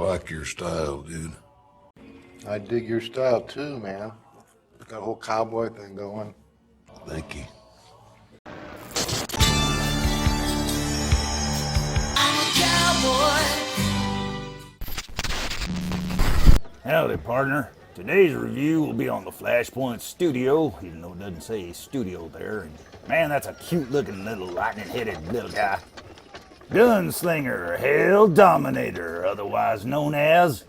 like your style, dude. I dig your style too, man. Got a whole cowboy thing going. Thank you. Howdy, partner. Today's review will be on the Point Studio, even though it doesn't say studio there. And man, that's a cute-looking little lightning-headed little guy. Gunslinger, Hell Dominator, otherwise known as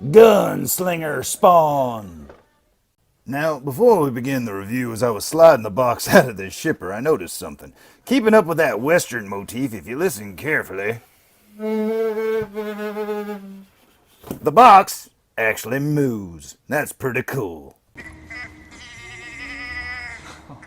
Gunslinger Spawn. Now, before we begin the review, as I was sliding the box out of this shipper, I noticed something. Keeping up with that Western motif, if you listen carefully, the box actually moves. That's pretty cool. Oh,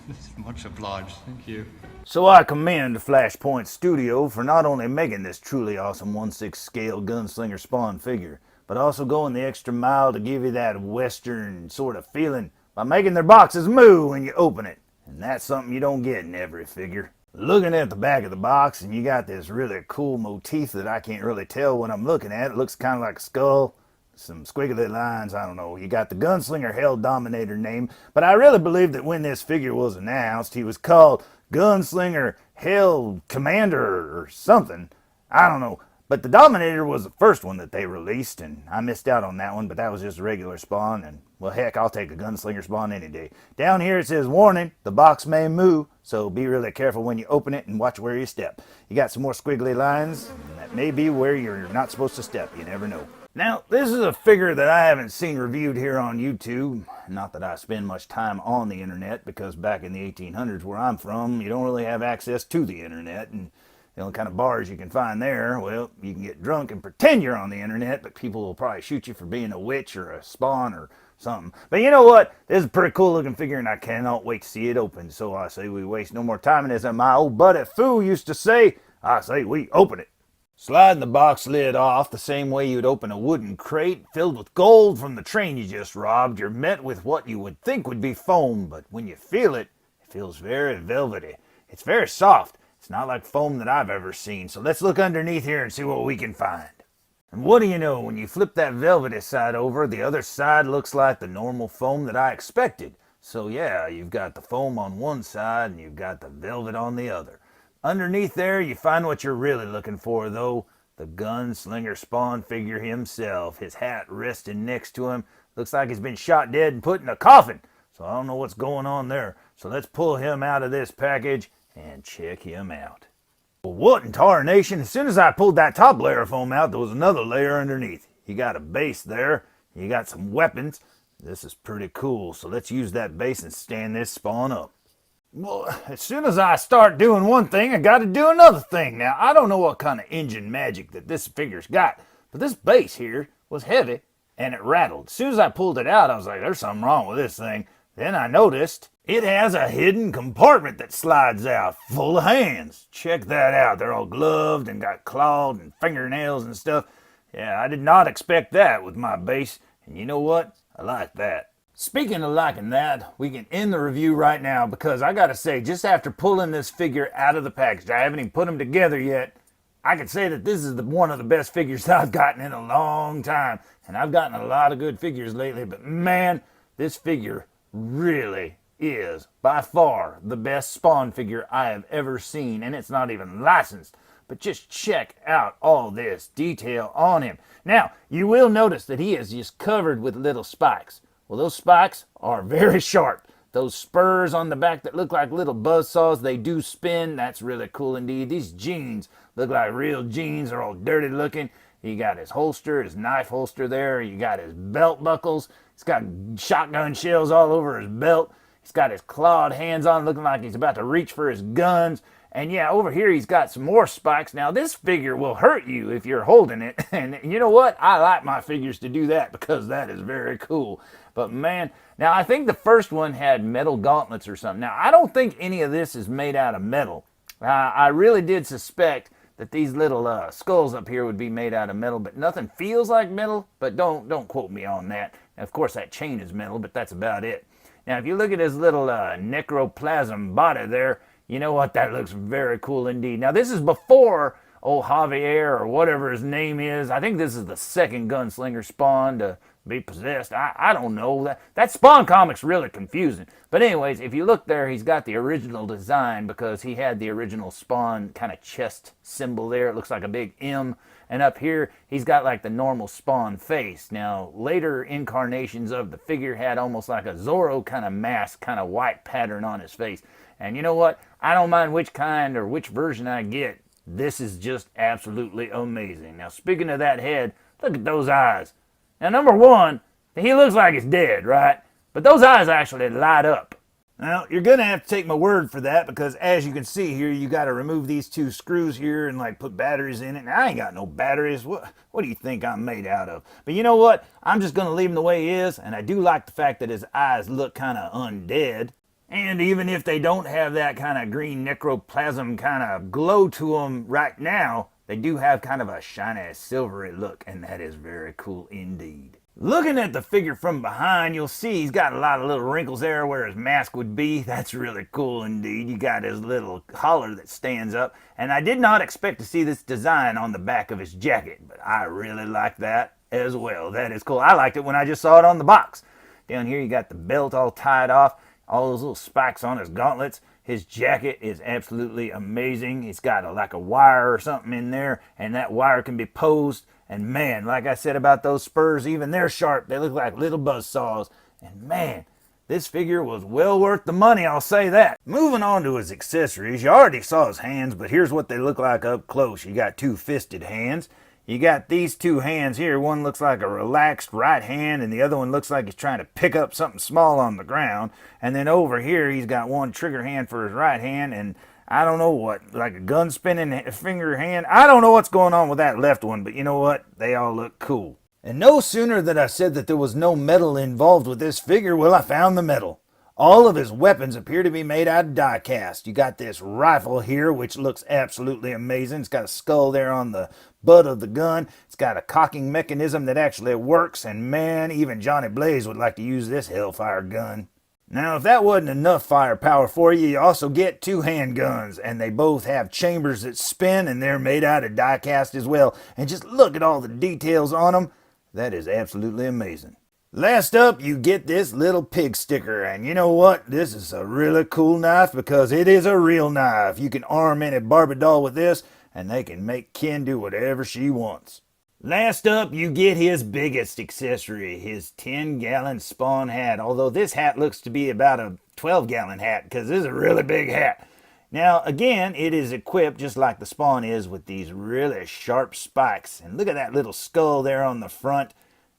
yes, much obliged, thank you. So I commend Point Studio for not only making this truly awesome 1/6 scale Gunslinger Spawn figure, but also going the extra mile to give you that Western sort of feeling by making their boxes move when you open it. And that's something you don't get in every figure. Looking at the back of the box, and you got this really cool motif that I can't really tell what I'm looking at. It looks kind of like a skull. Some squiggly lines, I don't know. You got the Gunslinger Hell Dominator name, but I really believe that when this figure was announced, he was called Gunslinger Hell Commander or something. I don't know. But the Dominator was the first one that they released, and I missed out on that one, but that was just a regular Spawn, and well, heck, I'll take a Gunslinger Spawn any day. Down here it says, warning, the box may move, so be really careful when you open it and watch where you step. You got some more squiggly lines, and that may be where you're not supposed to step. You never know. Now, this is a figure that I haven't seen reviewed here on YouTube. Not that I spend much time on the internet, because back in the 1800s where I'm from, you don't really have access to the internet, and the only kind of bars you can find there, well, you can get drunk and pretend you're on the internet, but people will probably shoot you for being a witch or a spawn or something. But you know what? This is a pretty cool looking figure, and I cannot wait to see it open. So I say we waste no more time, and as my old buddy Foo used to say, I say we open it. Sliding the box lid off the same way you'd open a wooden crate filled with gold from the train you just robbed, you're met with what you would think would be foam, but when you feel it, it feels very velvety. It's very soft. It's not like foam that I've ever seen, so let's look underneath here and see what we can find. And what do you know, when you flip that velvety side over, the other side looks like the normal foam that I expected. So yeah, you've got the foam on one side and you've got the velvet on the other. Underneath there, you find what you're really looking for, though. The Gunslinger Spawn figure himself, his hat resting next to him. Looks like he's been shot dead and put in a coffin. So I don't know what's going on there. So let's pull him out of this package and check him out. Well, what in tarnation? As soon as I pulled that top layer of foam out, there was another layer underneath. You got a base there. You got some weapons. This is pretty cool. So let's use that base and stand this Spawn up. Well, as soon as I start doing one thing, I got to do another thing. Now, I don't know what kind of engine magic that this figure's got, but this base here was heavy and it rattled. As soon as I pulled it out, I was like, there's something wrong with this thing. Then I noticed it has a hidden compartment that slides out full of hands. Check that out. They're all gloved and got clawed and fingernails and stuff. Yeah, I did not expect that with my base. And you know what? I like that. Speaking of liking that, we can end the review right now because I gotta say, just after pulling this figure out of the package, I haven't even put them together yet, I can say that this is one of the best figures I've gotten in a long time. And I've gotten a lot of good figures lately, but man, this figure really is by far the best Spawn figure I have ever seen, and it's not even licensed. But just check out all this detail on him. Now, you will notice that he is just covered with little spikes. Well, those spikes are very sharp. Those spurs on the back that look like little buzzsaws, they do spin. That's really cool indeed. These jeans look like real jeans. They're all dirty looking. He got his holster, his knife holster there. You got his belt buckles. He's got shotgun shells all over his belt. He's got his clawed hands on, looking like he's about to reach for his guns. And yeah, over here he's got some more spikes. Now this figure will hurt you if you're holding it. And you know what? I like my figures to do that because that is very cool. But man, now I think the first one had metal gauntlets or something. Now I don't think any of this is made out of metal. I really did suspect that these little skulls up here would be made out of metal, but nothing feels like metal. But don't quote me on that. Now, of course that chain is metal, but that's about it. Now if you look at his little necroplasm body there, you know what? That looks very cool indeed. Now, this is before old Javier or whatever his name is. I think this is the second Gunslinger Spawn to be possessed. I don't know. That Spawn comic's really confusing. But anyways, if you look there, he's got the original design because he had the original Spawn kind of chest symbol there. It looks like a big M. And up here, he's got like the normal Spawn face. Now, later incarnations of the figure had almost like a Zorro kind of mask, kind of white pattern on his face. And you know what? I don't mind which kind or which version I get. This is just absolutely amazing. Now, speaking of that head, look at those eyes. Now, number one, he looks like he's dead, right? But those eyes actually light up. Now, you're going to have to take my word for that because as you can see here, you got to remove these two screws here and like put batteries in it. Now, I ain't got no batteries. What do you think I'm made out of? But you know what? I'm just going to leave him the way he is. And I do like the fact that his eyes look kind of undead. And even if they don't have that kind of green necroplasm kind of glow to them right now, they do have kind of a shiny silvery look, and that is very cool indeed. Looking at the figure from behind, you'll see he's got a lot of little wrinkles there where his mask would be. That's really cool indeed. You got his little collar that stands up, and I did not expect to see this design on the back of his jacket, but I really like that as well. That is cool. I liked it when I just saw it on the box. Down here you got the belt all tied off, all those little spikes on his gauntlets. His jacket is absolutely amazing. It's got like a wire or something in there, and that wire can be posed. And man, like I said about those spurs, even they're sharp. They look like little buzzsaws. And man, this figure was well worth the money, I'll say that. Moving on to his accessories, you already saw his hands, but here's what they look like up close. You got two fisted hands. You got these two hands here. One looks like a relaxed right hand, and the other one looks like he's trying to pick up something small on the ground. And then over here, he's got one trigger hand for his right hand, and I don't know what, like a gun spinning finger hand. I don't know what's going on with that left one, but you know what? They all look cool. And no sooner that I said that there was no metal involved with this figure, well, I found the metal. All of his weapons appear to be made out of die cast. You got this rifle here, which looks absolutely amazing. It's got a skull there on the butt of the gun. It's got a cocking mechanism that actually works, and man, even Johnny Blaze would like to use this Hellfire gun. Now, if that wasn't enough firepower for you, you also get two handguns, and they both have chambers that spin, and they're made out of die cast as well. And just look at all the details on them. That is absolutely amazing. Last up, you get this little pig sticker, and you know what? This is a really cool knife because it is a real knife. You can arm any Barbie doll with this, and they can make Ken do whatever she wants. Last up, you get his biggest accessory, his 10-gallon Spawn hat, although this hat looks to be about a 12-gallon hat because this is a really big hat. Now, again, it is equipped just like the Spawn is with these really sharp spikes, and look at that little skull there on the front.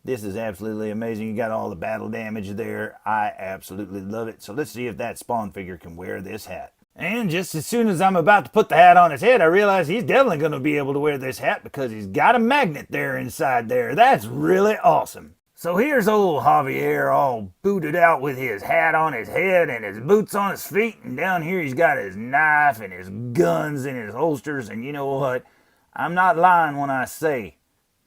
This is absolutely amazing. You got all the battle damage there. I absolutely love it. So let's see if that Spawn figure can wear this hat. And just as soon as I'm about to put the hat on his head, I realize he's definitely going to be able to wear this hat because he's got a magnet there inside there. That's really awesome. So here's old Javier all booted out with his hat on his head and his boots on his feet. And down here he's got his knife and his guns in his holsters. And you know what? I'm not lying when I say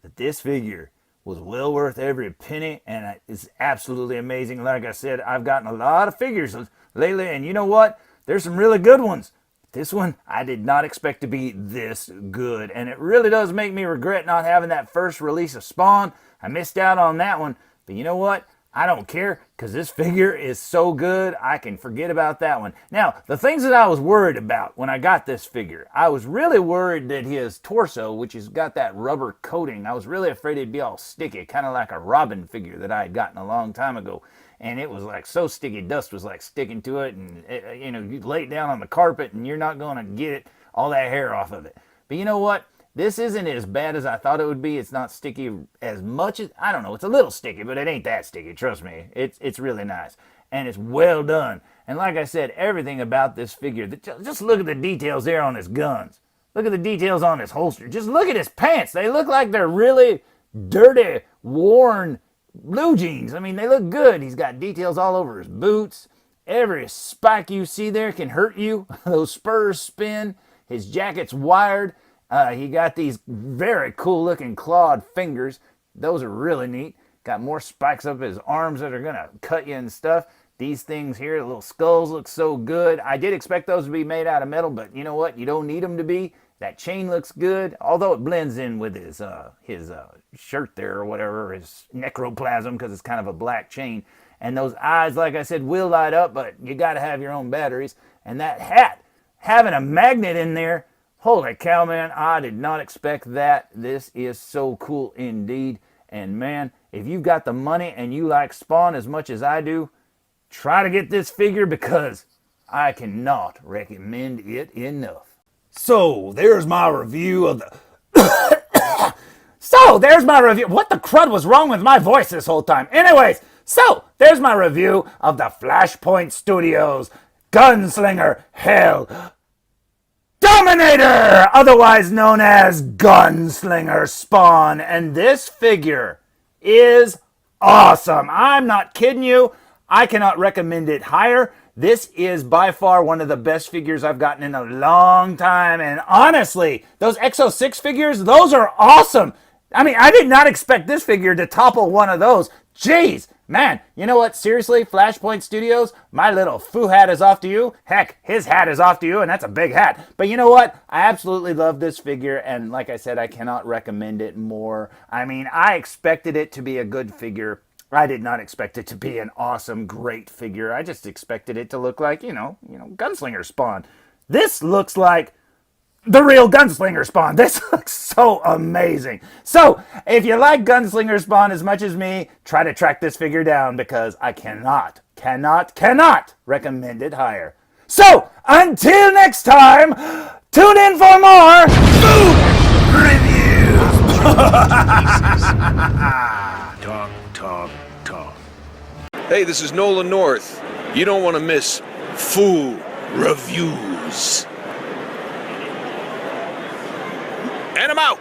that this figure was well worth every penny, and it's absolutely amazing. Like I said, I've gotten a lot of figures lately, and you know what? There's some really good ones. This one, I did not expect to be this good, and it really does make me regret not having that first release of Spawn. I missed out on that one, but you know what? I don't care, because this figure is so good, I can forget about that one. Now, the things that I was worried about when I got this figure, I was really worried that his torso, which has got that rubber coating, I was really afraid it'd be all sticky, kind of like a Robin figure that I had gotten a long time ago. And it was like so sticky, dust was like sticking to it, and you know, you lay it down on the carpet and you're not going to get all that hair off of it. But you know what? This isn't as bad as I thought it would be. It's not sticky as much as, I don't know, it's a little sticky, but it ain't that sticky, trust me. It's really nice, and it's well done. And like I said, everything about this figure, just look at the details there on his guns. Look at the details on his holster. Just look at his pants. They look like they're really dirty, worn blue jeans. I mean, they look good. He's got details all over his boots. Every spike you see there can hurt you. Those spurs spin. His jacket's wired. He got these very cool looking clawed fingers. Those are really neat. Got more spikes up his arms that are going to cut you and stuff. These things here, the little skulls look so good. I did expect those to be made out of metal, but you know what? You don't need them to be. That chain looks good, although it blends in with his shirt there or whatever, his necroplasm, because it's kind of a black chain. And those eyes, like I said, will light up, but you got to have your own batteries. And that hat, having a magnet in there, holy cow, man, I did not expect that. This is so cool indeed. And man, if you've got the money and you like Spawn as much as I do, try to get this figure because I cannot recommend it enough. So, there's my review of the... What the crud was wrong with my voice this whole time? Anyways, so, there's my review of the Flashpoint Studios Gunslinger Hell Dominator, otherwise known as Gunslinger Spawn. And this figure is awesome. I'm not kidding you. I cannot recommend it higher. This is by far one of the best figures I've gotten in a long time. And honestly, those X06 figures, those are awesome. I mean, I did not expect this figure to topple one of those. Jeez, man, you know what? Seriously, Flashpoint Studios, my little foo hat is off to you. Heck, his hat is off to you, and that's a big hat. But you know what? I absolutely love this figure, and like I said, I cannot recommend it more. I mean, I expected it to be a good figure. I did not expect it to be an awesome, great figure. I just expected it to look like, you know, Gunslinger Spawn. This looks like the real Gunslinger Spawn. This looks so amazing. So, if you like Gunslinger Spawn as much as me, try to track this figure down because I cannot recommend it higher. So, until next time, tune in for more food reviews. Talk. Hey, this is Nolan North. You don't want to miss Food Reviews. And I'm out.